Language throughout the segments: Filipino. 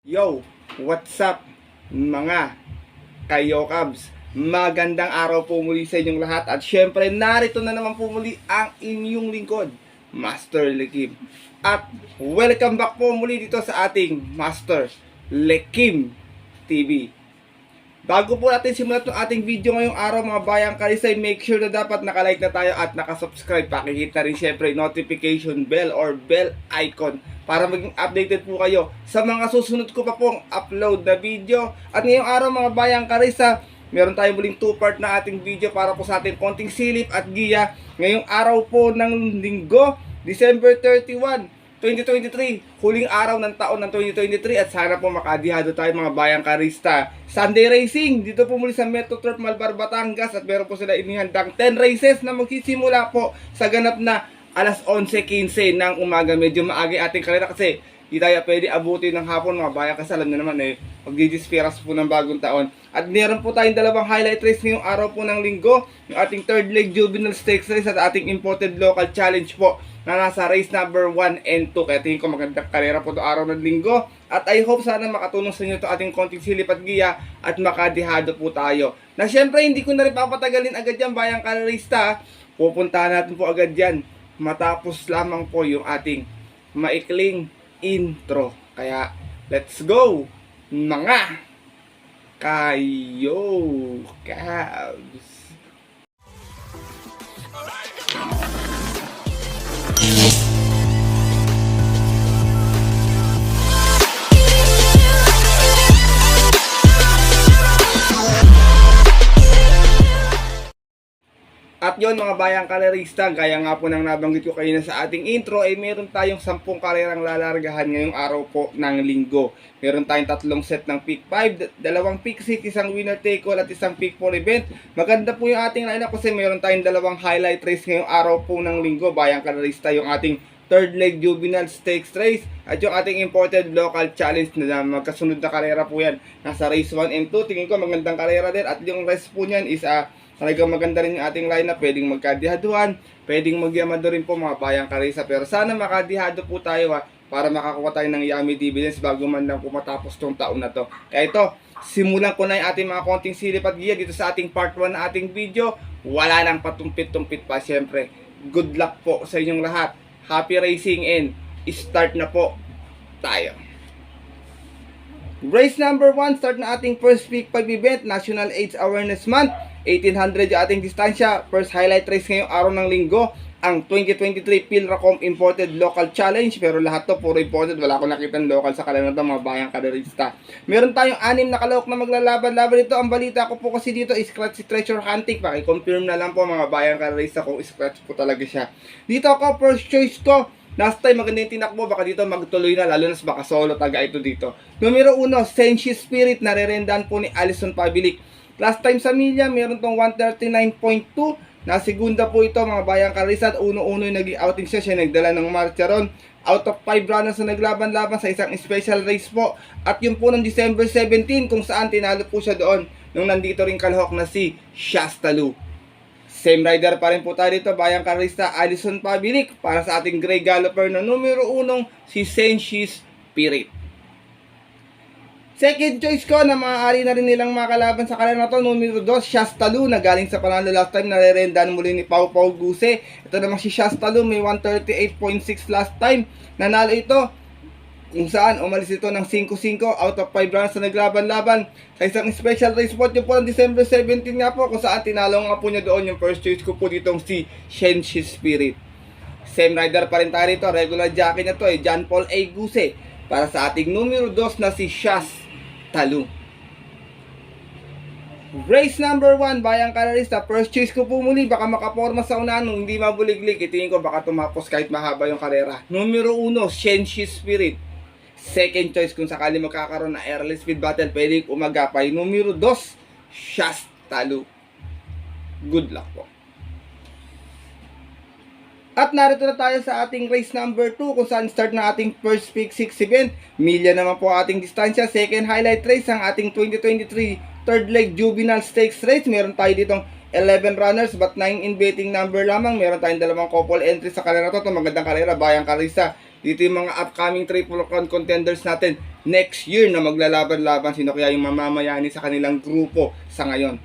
Yo, what's up mga kayokabs? Magandang araw po muli sa inyong lahat at syempre narito na naman po muli ang inyong lingkod, Master Lekim. At welcome back po muli dito sa ating Master Lekim TV. Bago po natin simulan itong ating video ngayong araw mga bayang kalisay, make sure na dapat nakalike na tayo at nakasubscribe. Pakihit na rin syempre notification bell or bell icon para maging updated po kayo sa mga susunod ko pa pong upload na video. At ngayong araw mga bayang kalisa, meron tayong muling 2-part na ating video para po sa ating konting silip at giya ngayong araw po ng linggo, December 31, 2023, huling araw ng taon ng 2023 at sana po makadihado tayo mga bayang karista. Sunday Racing, dito po muli sa Metro Turf Malbar, Batangas at meron po sila inihandang 10 races na magsisimula po sa ganap na alas 11:15 ng umaga. Medyo maagi ating karera kasi di tayo pwede abutin ng hapon mga bayang kasi alam na naman magdidisperas po ng bagong taon. At meron po tayong dalawang highlight race ngayong araw po ng linggo, yung ating third leg juvenile stakes race at ating imported local challenge po na nasa race number 1 and 2. Kaya tingin ko magandang karera po ito araw ng linggo. At I hope sana makatulong sa inyo ito ating konting silip at giya at makadihado po tayo. Na syempre hindi ko na rin papatagalin agad yan bayang karerista. Pupuntahan natin po agad yan matapos lamang po yung ating maikling intro. Kaya let's go mga kayokabs! At yon mga bayang kalerista, gaya nga po ng nabanggit ko kayo na sa ating intro, ay meron tayong 10 karerang lalargahan ngayong araw po ng linggo. Meron tayong 3 set ng pick 5, 2 pick 6, isang winner take all at isang pick 4 event. Maganda po yung ating lineup kasi meron tayong 2 highlight race ngayong araw po ng linggo, bayang kalerista, yung ating third leg juvenile stakes race at yung ating imported local challenge na magkasunod na karera po yan. Nasa race 1 and 2, tingin ko magandang karera din at yung rest po niyan is talagang maganda rin yung ating lineup, pwedeng magkadihaduhan, pwedeng magyamado rin po mga bayang karisa. Pero sana makadihado po tayo para makakuha tayo ng yummy dividends bago man lang po matapos tong taon na to. Kaya ito, simulan ko na yung ating mga konting silip at giya dito sa ating part 1 na ating video. Wala nang patumpit-tumpit pa syempre. Good luck po sa inyong lahat. Happy racing and start na po tayo. Race number 1, start na ating first pick 5 event, National AIDS Awareness Month. 1800 yung ating distansya. First highlight race ngayong araw ng linggo, ang 2023 Pilracom Imported Local Challenge. Pero lahat to puro imported, wala akong nakitang local sa kanila to mga bayang kaderista. Meron tayong 6 na kalahok na maglalaban-laban dito. Ang balita ko po kasi dito is scratch si Treasure Hunting. Paki-confirm na lang po mga bayang kaderista kung scratch po talaga siya. Dito ako, first choice ko. Last time maganda yung tinakbo, baka dito magtuloy na, lalo na sa baka solo taga ito dito. Numero 1, Senshi Spirit, narerendahan po ni Alison Pabilik. Last time sa Milya, meron tong 139.2. Na segunda po ito mga bayang karisat. Uno-uno yung naging outing siya nagdala ng Marcharon. Out of 5 runners na naglaban-laban sa isang special race po. At yun po ng December 17 kung saan tinalo po siya doon nung nandito rin kalahok na si Shastalu. Same rider pa rin po tayo dito bayang karista, Alison Pabilik para sa ating Grey Galloper na numero 1 si Senshi Spirit. Second choice ko na maaari na rin nilang makalaban sa karera na to, numero 2, Shastalu na galing sa panalo last time, narerendahan muli ni Pau Pau Guse. Ito naman si Shastalu, may 138.6 last time. Nanalo ito kung saan umalis ito ng 5-5 out of 5 runs na naglaban-laban sa isang special race po yung po ng December 17 nga po kung saan tinalo nga po niya doon yung first choice ko po ditong si Senshi Spirit. Same rider pa rin tayo rito, regular jockey na to John Paul A. Guse para sa ating numero 2 na si Shastalu. Race number 1, bayang karerista, first choice ko po muli, baka makaporma sa unahan nung hindi mabuliglig, itingin ko baka tumapos kahit mahaba yung karera. Numero 1, Senshi Spirit. Second choice kung sakali magkakaroon na early speed battle, pwedeng umagapay. Numero 2, Shastalu. Good luck po. At narito na tayo sa ating race number 2 kung saan start na ating first pick 6 event. Milya naman po ating distansya. Second highlight race ang ating 2023 third leg juvenile stakes race. Meron tayo ditong 11 runners but 9 in betting number lamang. Meron tayong dalawang couple entries sa karera to. Magandang karera, bayang karisa. Dito yung mga upcoming triple crown contenders natin. next year na maglalaban-laban, sino kaya yung mamamayani sa kanilang grupo sa ngayon.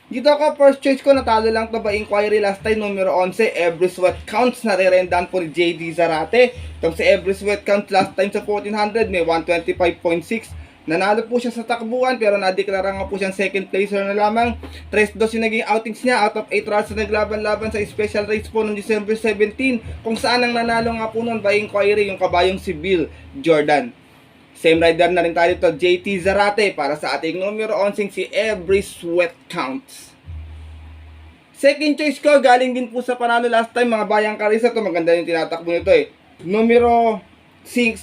Dito ako, first choice ko, natalo lang to by inquiry last time, numero 11, Every Sweat Counts, narerendahan po ni JD Zarate. Itong si Every Sweat Counts last time sa 1400, may 125.6. Nanalo po siya sa takbuhan, pero nadeklara nga po siyang second placer na lamang. 3-2 yung naging outings niya, out of 8 rounds na naglaban-laban sa special race po noong December 17, kung saan ang nanalo nga po noon by inquiry yung kabayong si Bill Jordan. Same rider na rin tayo dito, JT Zarate, para sa ating numero 11, si Every Sweat Counts. Second choice ko, galing din po sa panalo last time, mga bayang karisa to, maganda yung tinatakbo nito eh. Numero 6,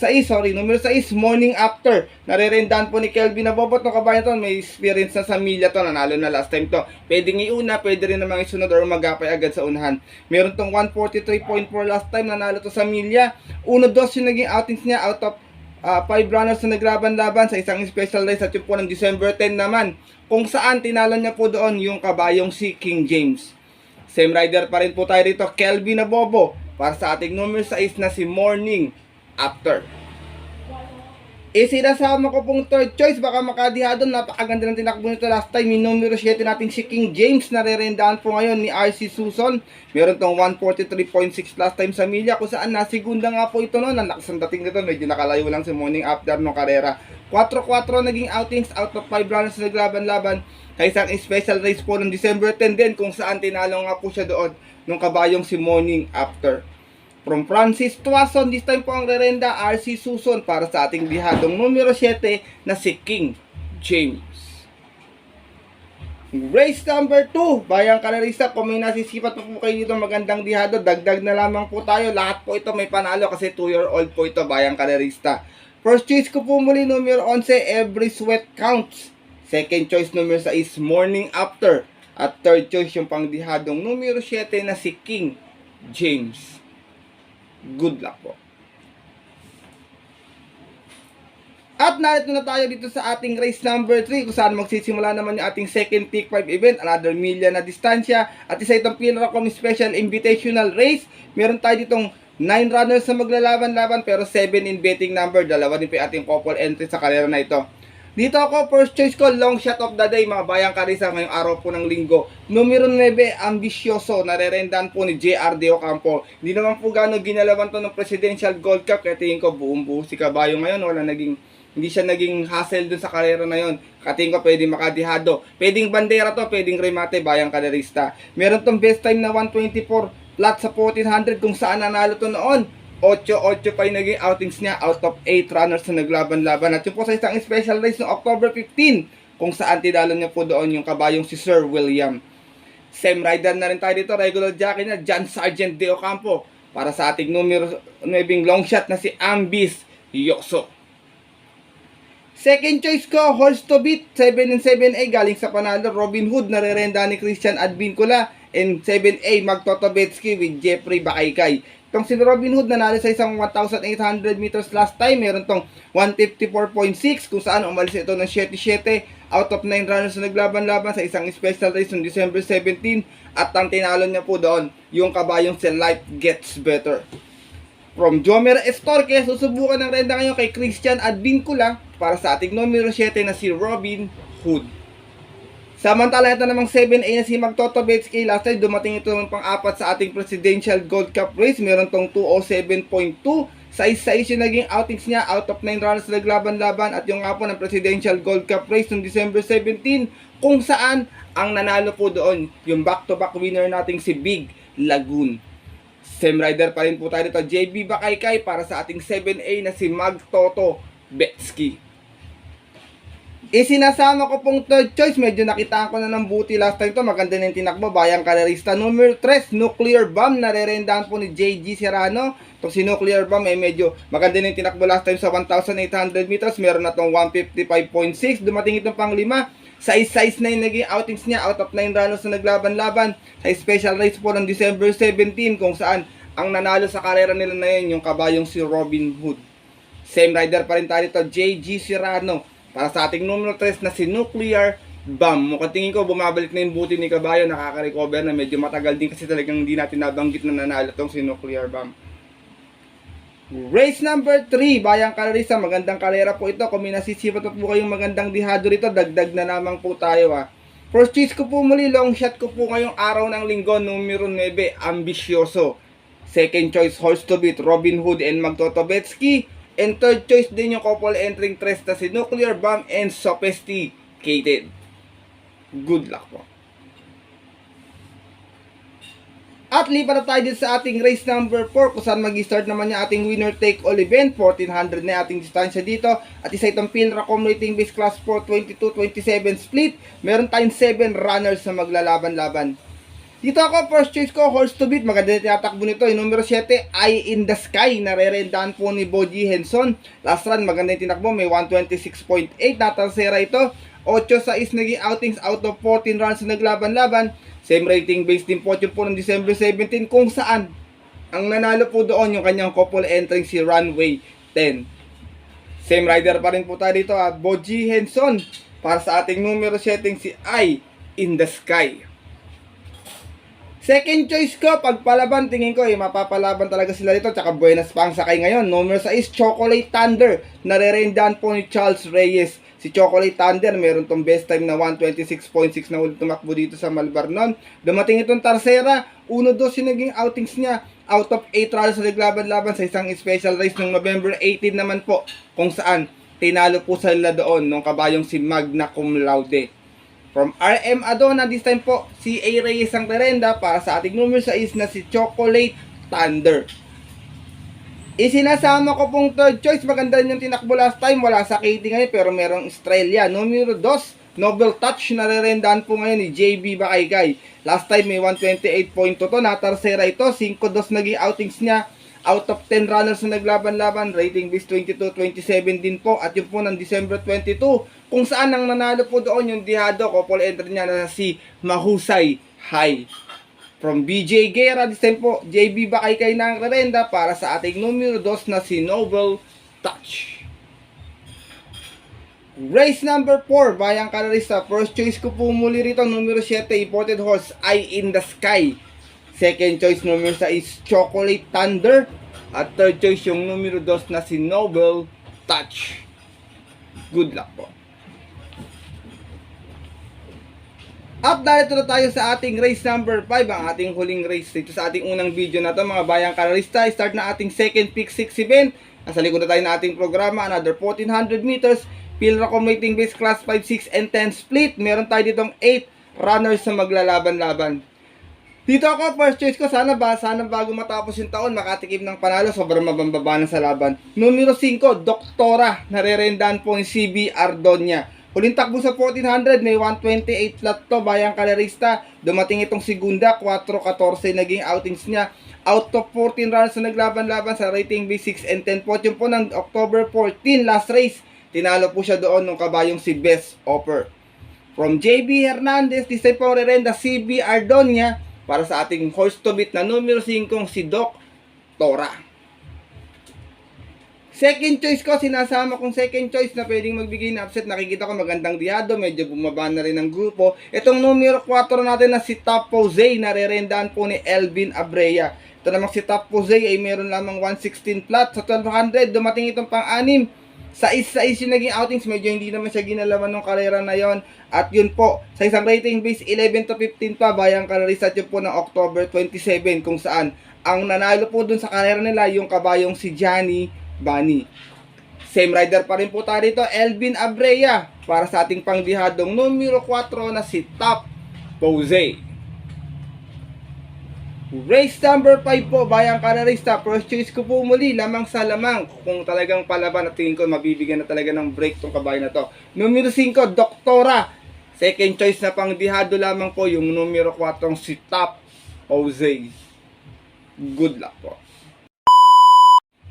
Morning After. Narerendahan po ni Kelvin Nabobot no kabayan to. May experience na sa milya to. Nanalo na last time to. Pwedeng iuna, pwede rin namang isunod or magapay agad sa unahan. Meron tong 143.4 last time. Nanalo to sa milya. 1-2 yung naging outings niya out of 5 runners na naglaban-laban sa isang special race at yung po ng December 10 naman. Kung saan tinalo niya po doon yung kabayong si King James. Same rider pa rin po tayo dito. Kelvin Nabobo. Para sa ating number 6 na si Morning After. Sinasama ko pong third choice, baka makadihado, napakaganda ng tinakbo nito last time. Yung numero 7 natin si King James, narerendahan po ngayon ni RC Susan. Meron tong 143.6 last time sa milya, kung saan nasigunda nga po ito noon. Ang lakas ng dating nito, medyo nakalayo lang si Morning After no karera. 4-4 naging outings out of 5 runners na naglaban-laban sa isang special race po ng December 10 din, kung saan tinalo nga po siya doon nung kabayong si Morning After. From Francis Tuason, this time po ang rerenda RC Susan para sa ating bihadong numero 7 na si King James. Race number 2, bayang kalarista, kung may nasisipat po kayo dito magandang dihado, dagdag na lamang po tayo. Lahat po ito may panalo kasi 2-year-old po ito, bayang kalarista. First choice ko po muli, numero 11, Every Sweat Counts. Second choice, numero 6, Morning After. At third choice yung pangdihadong numero 7 na si King James. Good luck po. At narito na tayo dito sa ating race number 3, kung saan magsisimula naman yung ating second Peak 5 event, another million na distansya. At isa itong pinaka-com special invitational race. Meron tayo ditong 9 runners na maglalaban-laban pero 7 in betting number. Dalawa din po yung ating couple entry sa karera na ito. Dito ako, first choice ko, long shot of the day, mga bayang karisa, ngayong araw po ng linggo. Numero 9, Ambisyoso, narerendahan po ni JR De Ocampo. Hindi naman po gano'ng ginalawan to ng Presidential Gold Cup, kaya tingin ko buong buo si Kabayo ngayon, hindi siya naging hassle dun sa karera na yon. Katingin ko pwedeng makadihado. Pwedeng bandera to, pwedeng remate, bayang kalerista. Meron tong best time na 124 flat sa 1400 kung saan nanalo to noon. 8-8 pa yung naging outings niya out of 8 runners na naglaban-laban. At yung po sa isang special race no October 15, kung saan tinalo niya po doon yung kabayong si Sir William. Same rider na rin tayo dito, regular jockey na John Sergeant De Ocampo. Para sa ating numero 9 long shot na si Ambis Yoso. Second choice ko, horse to beat, 7 and 7A galing sa panalo Robin Hood, narerenda ni Christian Advincula, and 7A Magtotobetsky with Jeffrey Bakaykay. Itong si Robin Hood nanalo sa isang 1,800 meters last time. Meron tong 154.6 kung saan umalis ito ng 7-7 out of 9 runners na naglaban-laban sa isang special race noong December 17. At ang tinalo niya po doon, yung kabayong si Life Gets Better. From Jomer Estorque, susubukan ng renda ngayon kay Christian Advincula para sa ating numero 7 na si Robin Hood. Samantala ito namang 7A na si Magtotobetsky, last time dumating ito ng pang-apat sa ating Presidential Gold Cup race. Meron tong 207.2. Size yung naging outings niya out of 9 runners na naglaban-laban at yung nga po ng Presidential Gold Cup race noong December 17, kung saan ang nanalo po doon yung back-to-back winner nating si Big Lagoon. Same rider pa rin po tayo dito, JB Bakaykay para sa ating 7A na si Magtotobetsky. Sinasama ko pong third choice, medyo nakitaan ko na ng buti last time to, maganda na yung tinakbo, bayang kalerista. Number 3, Nuclear Bomb, narerendahan po ni JG Serrano. Itong si Nuclear Bomb medyo maganda na yung tinakbo last time sa 1,800 meters, meron na tong 155.6, dumating itong pang 5. Size 9 naging outings niya out of 9 runners na naglaban-laban sa special race po ng December 17, kung saan ang nanalo sa karera nila na yun yung kabayong si Robin Hood. Same rider pa rin tayo dito, JG Serrano para sa ating numero 3 na si Nuclear Bomb. Mukhang tingin ko bumabalik na yung buti ni Kabayo, nakaka-recover na, medyo matagal din kasi talagang hindi natin nabanggit na nanalo tong si Nuclear Bomb. Race number 3, Bayang Kalarista, magandang kalera po ito. Kung may nasisipat po kayong magandang dihado rito, dagdag na naman po tayo ha. First choice ko po muli, long shot ko po ngayong araw ng linggo, numero 9, Ambisyoso. Second choice, Horse to Beat, Robin Hood and Magtotobetsky. And third choice din yung couple entering tres na si Nuclear Bomb and Sophisticated. Good luck po. At lipat na tayo din sa ating race number 4 kung saan mag-start naman yung ating winner take all event. 1400 na ating distansya dito. At isa itong Pilracom rating base class 4, 22-27 split. Meron tayong 7 runners na maglalaban-laban. Dito ako, first choice ko, Horse to Beat. Maganda na tinatakbo nito. Yung numero 7, Eye in the Sky. Nare-rendahan po ni Boji Henson. Last run, maganda yung tinakbo. May 126.8 na tarsera ito. 8 sa is naging outings out of 14 runs na naglaban-laban. Same rating base din po po ng December 17 kung saan ang nanalo po doon yung kanyang couple entering si Runway 10. Same rider pa rin po tayo dito at Boji Henson para sa ating numero 7 si Eye in the Sky. Second choice ko, pagpalaban, tingin ko mapapalaban talaga sila dito. Tsaka buenas pa ang sakay ngayon. Numero 6, Chocolate Thunder. Nare-rendahan po ni Charles Reyes. Si Chocolate Thunder, meron tong best time na 126.6 na ulit tumakbo dito sa Malbarnon. Dumating itong Tarsera, 1-2 yung naging outings niya. Out of 8 trials na naglaban-laban sa isang special race noong November 18 naman po. Kung saan, tinalo po sila doon nung kabayong si Magna Cum Laude. From RM Adona, this time po, si A. Reyes ang terenda para sa ating numero 6 na si Chocolate Thunder. Isinasama ko pong third choice. Maganda rin yung tinakbo last time. Wala sa KT ngayon pero merong Australia. Numero 2, Noble Touch. Nare-rendahan po ngayon ni JB Bakaykay. Last time may 128.2 to. Natarsera ito. 5-2 naging outings niya. Out of 10 runners na naglaban-laban. Rating base 22-27 din po. At yun po ng December 22. Kung saan ang nanalo po doon yung dihado. Couple entry niya na si Mahusay High. From BJ Guerra, this time po, JB Bakaykay na ang rerenda para sa ating numero 2 na si Noble Touch. Race number 4, Bayang Kalarista. First choice ko po muli rito, numero 7, Imported Horse, Eye in the Sky. Second choice, numero 6 is Chocolate Thunder. At third choice, yung numero 2 na si Noble Touch. Good luck po. At dahil na tayo sa ating race number 5, ang ating huling race dito sa ating unang video na to mga Bayang Kalarista. Start na ating second pick 6 event. Nasa likod na tayo na ating programa, another 1400 meters. Pilracom rating base class 5, 6, and 10 split. Meron tayo ditong 8 runners na maglalaban-laban. Dito ako, first choice ko, sana bago matapos yung taon, makatikim ng panalo, sobrang mabambaba na sa laban. Numero 5, Doktora, nare-rendahan po yung CB Ardonia. Huling takbo sa 1400, may 128 flat to, Bayang Kalarista. Dumating itong segunda, 4-14 naging outings niya. Out of 14 runs na naglaban-laban sa rating B6 and 10 podium po ng October 14, last race. Tinalo po siya doon nung kabayong si Best Offer. From JB Hernandez, this time po rerenda CB Ardonia para sa ating horse to beat na numero 5 si Doc Tora. Second choice ko, sinasama kong second choice na pwedeng magbigay na upset. Nakikita ko magandang diado, medyo bumaba na rin ang grupo. Itong numero 4 natin na si Top Jose, nare-rendahan po ni Elvin Abrea. Ito namang si Top Jose ay meron lamang 116 flat. Sa 1200, dumating itong pang-anim. Sa isa yung naging outings, medyo hindi naman siya ginalaman ng karera na yon. At yun po, sa isang rating base 11-15 pa, Bayang Kalarista yun po ng October 27, kung saan ang nanalo po dun sa karera nila yung kabayong si Johnny Bunny. Same rider pa rin po tayo dito, Elvin Abrea, para sa ating pangdihadong numero 4 na si Top Jose. Race number 5 po, Bayang Kalarista. First choice ko po muli, lamang sa lamang. Kung talagang palaban at tingin ko, mabibigyan na talaga ng break tong kabayo na to. Numero 5, Doktora. Second choice na pangdihado lamang po, yung numero 4 si Top Jose. Good luck po.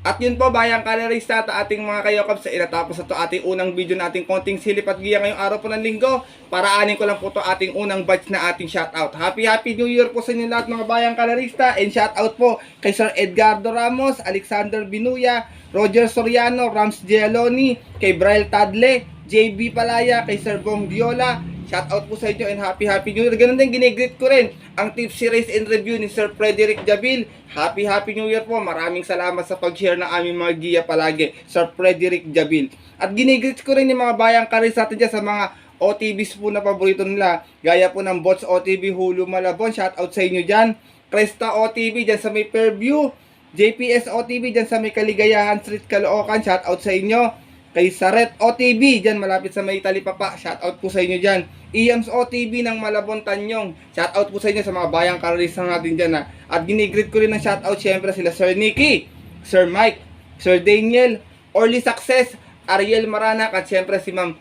At yun po, Bayang Kalarista, at ating mga kayokab, sa inatapos na to ating unang video na ating konting silip at giya ngayong araw po ng linggo. Paraanin ko lang po to ating unang batch na ating shoutout. Happy New Year po sa inyo lahat mga Bayang Kalarista, and shoutout po kay Sir Edgardo Ramos, Alexander Binuya, Roger Soriano, Rams Gialoni, kay Braille Tadle, JB Palaya, kay Sir Bong Diola, Shout out po sa inyo and happy New Year. Ganun din ginigreet ko rin ang Tipsy Race and Review ni Sir Frederick Jabil. Happy New Year po. Maraming salamat sa pag-share ng aming mga giya palagi, Sir Frederick Jabil. At ginigreet ko rin yung mga bayang karis natin dyan sa mga OTVs po na paborito nila. Gaya po ng Bots OTV, Hulu Malabon. Shout out sa inyo dyan. Cresta OTV dyan sa may Fairview. JPS OTV dyan sa may Kaligayahan Street, Caloocan. Shout out sa inyo. Kay Saret OTV dyan malapit sa may Talipapa. Shout out po sa inyo dyan. Iams OTV ng Malabon Tanyong. Shout out po sa inyo sa mga bayang karis natin dyan ha. At ginigreet ko rin ng shout out syempre sila Sir Nicky, Sir Mike, Sir Daniel, Orly Success, Ariel Maranak at syempre si Ma'am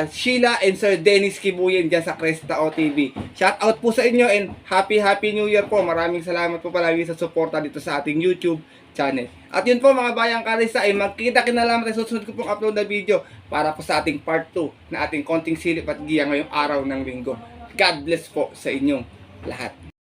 Sheila and Sir Dennis Kibuyen dyan sa Cresta OTV. Shout out po sa inyo and happy New Year po. Maraming salamat po palagi sa suporta dito sa ating YouTube channel. At yun po mga bayang karisa ay magkita-kinalaman tayo susunod ko pong upload na video para po sa ating part 2 na ating konting silip at giya ngayong araw ng linggo. God bless po sa inyong lahat.